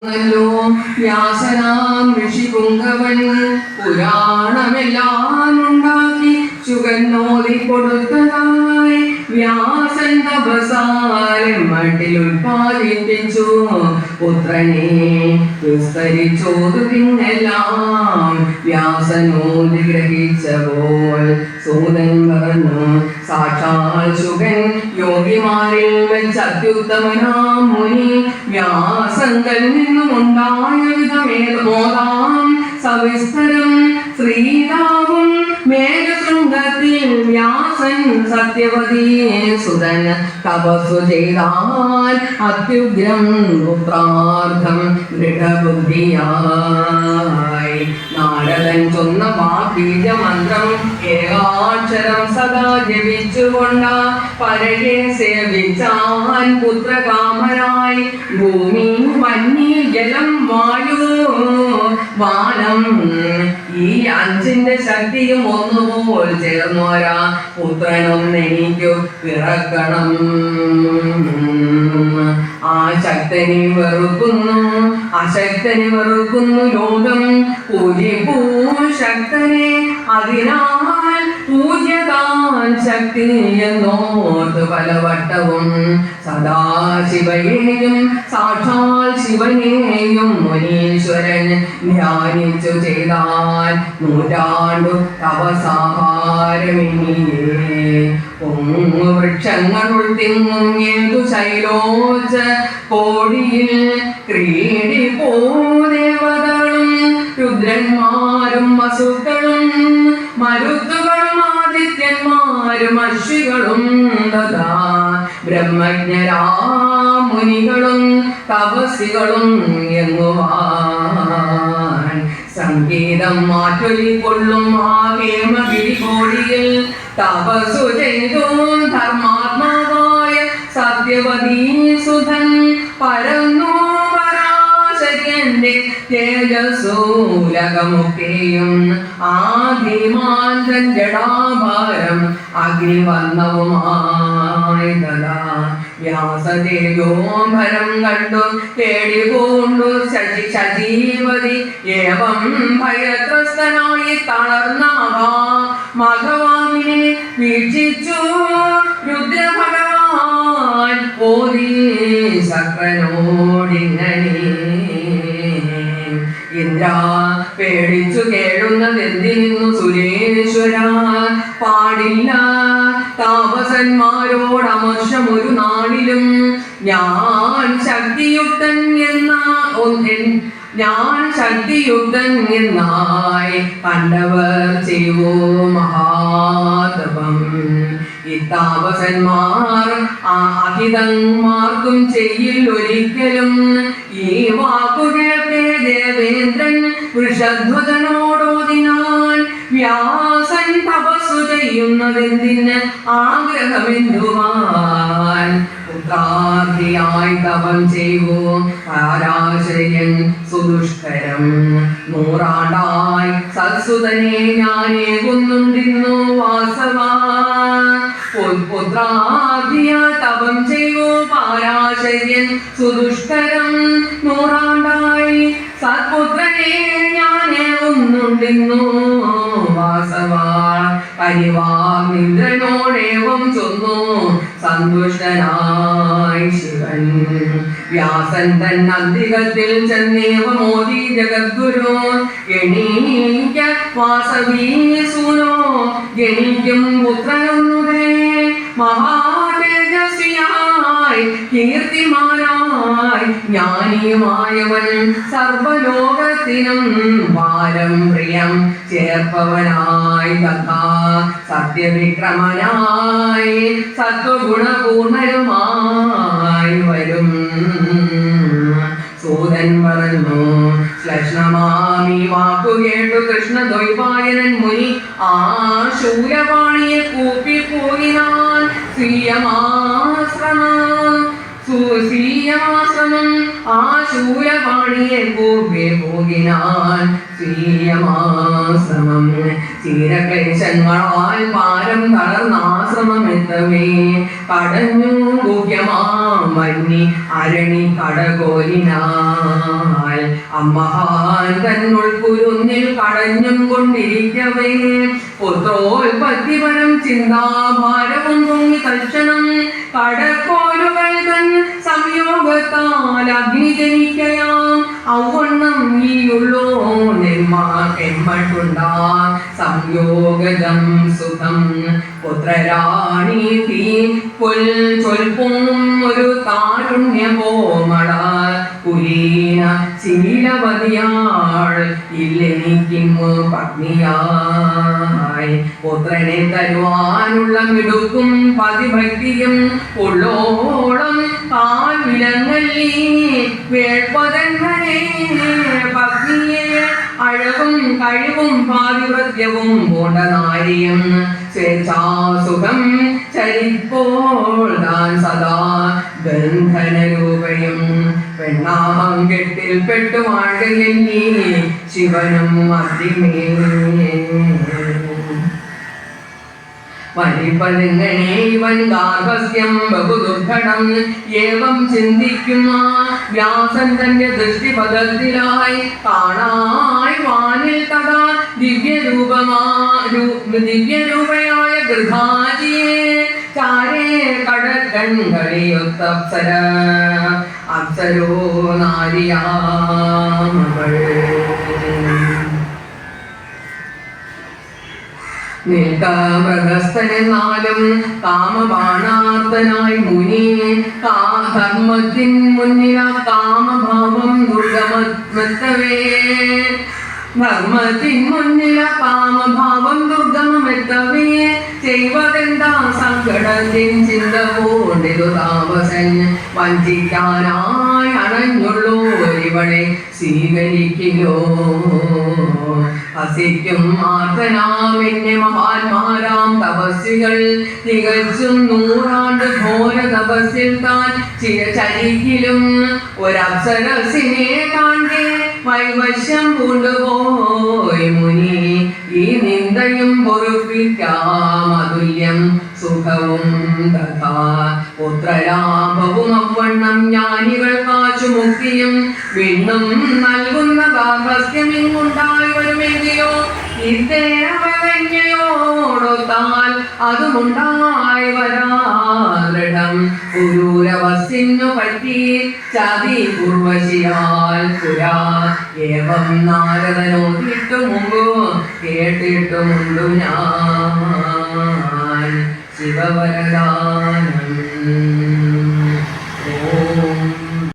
ല്ലോ വ്യാസനാം ഋഷി പുങ്കവൻ പുരാണമെല്ലാം ഉണ്ടാക്കി ചുകന്നോതി കൊടുത്തതായി വ്യാസൻ തപസാരം മട്ടിൽ ഉത്പാദിപ്പിച്ചു പുത്രനെ വിസ്തരിച്ചോതു പിന്നെല്ലാം വ്യാസനോതി ഗ്രഹിച്ചപ്പോൾ സൂതൻ പറഞ്ഞു സാക്ഷാൽ ശുകൻ യോഗിമാരിൽ വെച്ച് അത്യുത്തമനാം മുനി വ്യാസങ്കൽ നിന്നുമുണ്ടായ വിധമേതമോദാം സവിസ്തരം ശ്രീരാവും മേഘശൃംഗത്തിൽ വ്യാസൻ സത്യവതീ സുതൻ തപസ്സു ചെയ്താൽ അത്യുഗ്രം പുത്രാർത്ഥം ദൃഢബുദ്ധിയായി നാരദൻ ചൊന്ന ബീജമന്ത്രം ഏകാക്ഷരം സദാ ജപിച്ചുകൊണ്ട പരയെ സേവിച്ചാൻ പുത്രകാമരായി ഭൂമി മഞ്ഞി ജലം വായു വാനം ഈ അഞ്ചിന്റെ ശക്തിയും ഒന്നുപോൽ ചേർന്നോരാ പുത്രനൊന്നെനിക്കു പിറക്കണം. ആ ശക്തനെ വെറുക്കുന്നു അശക്തനെ വെറുക്കുന്നു ലോകം പൂജിപ്പൂ ശക്തനെ അതിനാൽ പൂജ്യതാൻ ശക്തി എന്നോർത്ത് പലവട്ടവും സദാശിവയെയും സാക്ഷാൽ ശിവനെയും മുനീശ്വരൻ ധ്യാനിച്ചു ചെയ്താൽ നൂറ്റാണ്ടു തപസാഹാരമിനിയേ വൃക്ഷങ്ങൾ തിങ്ങും ഏതു ശൈലോച്ച കോടിയിൽ ക്രീഡി ദേവതകളും രുദ്രന്മാരും വസുക്കളും മരുത്തുകളും ആദിത്യന്മാരും അശ്വികളും തഥാ ബ്രഹ്മജ്ഞരാമുനികളും തപസ്സികളും എങ്ങുവാൻ സംഗീതം മാറ്റൊലിക്കൊള്ളും ആ ഹേമഗിരികോടിയിൽ തപസ്സു ചെയ്തു ധർമാത്മാവായ സത്യവതീ സുധൻ പരന്നു പരാശര്യന്റെ തേജസ്സൂലകമൊക്കെയും ആദിമാന്തൻ ജടാഭാരം അഗ്നിവർണ്ണവുമായതലാ വ്യാസതേജോംഭരം കണ്ടു പേടികൊണ്ടു ശജീവതി ഏവം ഭയത്രസ്തനായി തളർന്ന മഘവാമിനെ വീക്ഷിച്ചു രുദ്രഭഗവാൻ ഓതി സക്രനോടിങ്ങനെ ഇന്ദ്ര പേടിച്ചു കേഴുന്നതെന്തിനു സുരേശ്വര പാടില്ല താപസന്മാരോടമർഷം ഒരു നാളിലും ഞാൻ ശക്തിയുക്തൻ എന്നായി കണ്ടവർ ചെയ്വോ മഹാതപം ഇത്താപസന്മാർ അഹിതന്മാർക്കും ചെയ്യിൽ ഒരിക്കലും ഈ വാക്കുകേൾക്കേ ദേവേന്ദ്രൻ വൃഷധ്വജനോടോതിനാൻ വ്യാസൻ തപസ്സു ചെയ്യുന്നതെന്തിന് ആഗ്രഹമെന്തുവാൻ പുത്രാർത്ഥിയായി തപം ചെയ്വോ പരാശര്യൻ സുദുഷ്കരം നൂറാണ്ടായി സത്സുതനെ ഞാനേകുന്നുണ്ടിന്നു വാസവാ പുത്രാർത്ഥിയായി തപം ചെയ്വോ പരാശര്യൻ സുദുഷ്കരം നൂറാണ്ടായി സത്പുത്രനെ ഞാനേകുന്നുണ്ടിന്നു വാസവാ പരിവാമിന്ദ്രനോടേവം ചൊന്നു സന്തുഷ്ടനായി ശിവൻ വ്യാസൻ തൻ അന്തികത്തിൽ ചെന്നേവമോദി ജഗദ്ഗുരു എണീക്ക വാസവീസൂനോ ജനിക്കും പുത്രനൊന്നുതേ മഹാതേജസ്വിയായി കീർത്തിമാനായി ജ്ഞാനിയുമായവൻ സർവലോകത്തിനും പാരംപ്രിയം ചേർപ്പവനായി തഥാ സത്യവിക്രമനായി സത്വഗുണപൂർണരുമായി വരും. സൂതൻ പറഞ്ഞു ശ്ലഷ്ണമാമി വാക്കുകേട്ടു കൃഷ്ണദ്വൈപായനൻ മുനി ആ ശൂലപാണിയെ കൂപ്പിപ്പോയിനാൻ സ്വീയമാശ്രമം ആ ശൂലപാണിയെ കൂപ്പി പോകിനാൻ സ്വീയമാശ്രമം ചീരക്ലേശങ്ങളാൽ പാരം തളർന്നാശ്രമമെത്തവേ കടഞ്ഞു ഗുഹ്യമാമന്നി അരണി കടകോലിനാൽ അമ്മഹാൻ തന്നുൾക്കുരുന്നിൽ കടഞ്ഞും കൊണ്ടിരിക്കവേ പുത്രോൽപത്തിപരം ചിന്താഭാരവും പൊങ്ങി തൽക്ഷണം കടക്കോലുകൾ തൻ സംയോഗത്താൽ അഗ്നി ജനിക്കയാം ഔവണ്ണം ഈയുള്ളോ എമ്മട്ടുണ്ടാ സംയോഗജം സുഖം പുത്രരാണി തീ ചൊൽപ്പും ഒരു താരുണ്യപോമള കുലീന ശീലവതിയാൾ ഇല്ലെനിക്കും പത്നിയായി പുത്രനെ തരുവാനുള്ള മിടുക്കും പതിഭക്തിയും ഉള്ളോളം കാൽവിലങ്ങല്ലി വേൾപ്പതന്നെ പത്നിയെ അഴകും കഴിവും പാതിവ്രത്യവും പൂണ്ടനാരിയും സ്വേച്ഛാസുഖം ചരിപ്പോൾ താൻ സദാ ബന്ധനരൂപയും പെണ്ണാമം കെട്ടിൽ പെട്ടു വാഴയെന്നീ ശിവനും അതിമേ വലിപ്പതെങ്ങനെ ഇവൻ ഗാർഹസ്യം ബഹുദുർഘടം ഏവം ചിന്തിക്കുന്ന വ്യാസൻ തന്റെ ദൃഷ്ടിപഥത്തിലായി കാണായി വാനിൽ തഥാ ദിവ്യരൂപയായ ഗൃഹാജിയെ ചാരേ കടകൺകളിയൊത്തപ്സര അപ്സരോ നാരിയാമകൾ നിൽക്കാമൃഗസ്ഥനെന്നാലും കാമബാണാർത്തനായി മുനി ധർമ്മത്തിൻ മുന്നിൽ കാമഭാവം ദുർഗമെത്തവേ ധർമ്മത്തിൻ മുന്നിൽ കാമഭാവം ദുർഗമെത്തവേ ചെയ്വതെന്താ സങ്കടത്തിൻ ചിന്ത പോണ്ടിരു താമസൻ വഞ്ചിക്കാനായി അണഞ്ഞുള്ളൂ ഇവളെ സ്വീകരിക്കലോ ഹസിക്കും ആർത്തനാം എന്നെ മഹാന്മാരാം തപസ്വികൾ തികച്ചും 100 ആണ്ട് ഘോര തപസ്സിൽ താൻ ചിരചരിക്കിലും ഒരപ്സരസിനെ കാണ്ടേ വൈവശ്യം പൂണ്ടുപോയി മുനി ഈ നിന്ദയും പൊറുപ്പിക്കാം അതുല്യം സുഖവും തഥാ പുത്രലാഭവും അവണ്ണം ജ്ഞാനികൾ കാച്ചു മുക്തിയും വീണ്ടും നൽകുന്ന ഗാർഹസ്ഥ്യം ഇങ്ങുണ്ടായി വരുമെങ്കിലോ ഇദ്ദേഹയോടൊത്താൽ അതുമുണ്ടായി വരാദൃഢം പുരൂരവസിന്നു പറ്റി ചതി പൂർവശിയാൽ പുരാ ഏവം നാരദനോദിട്ടു മുമ്പ് കേട്ടിട്ടുമുണ്ടു ഞാൻ ശിവവരദാനം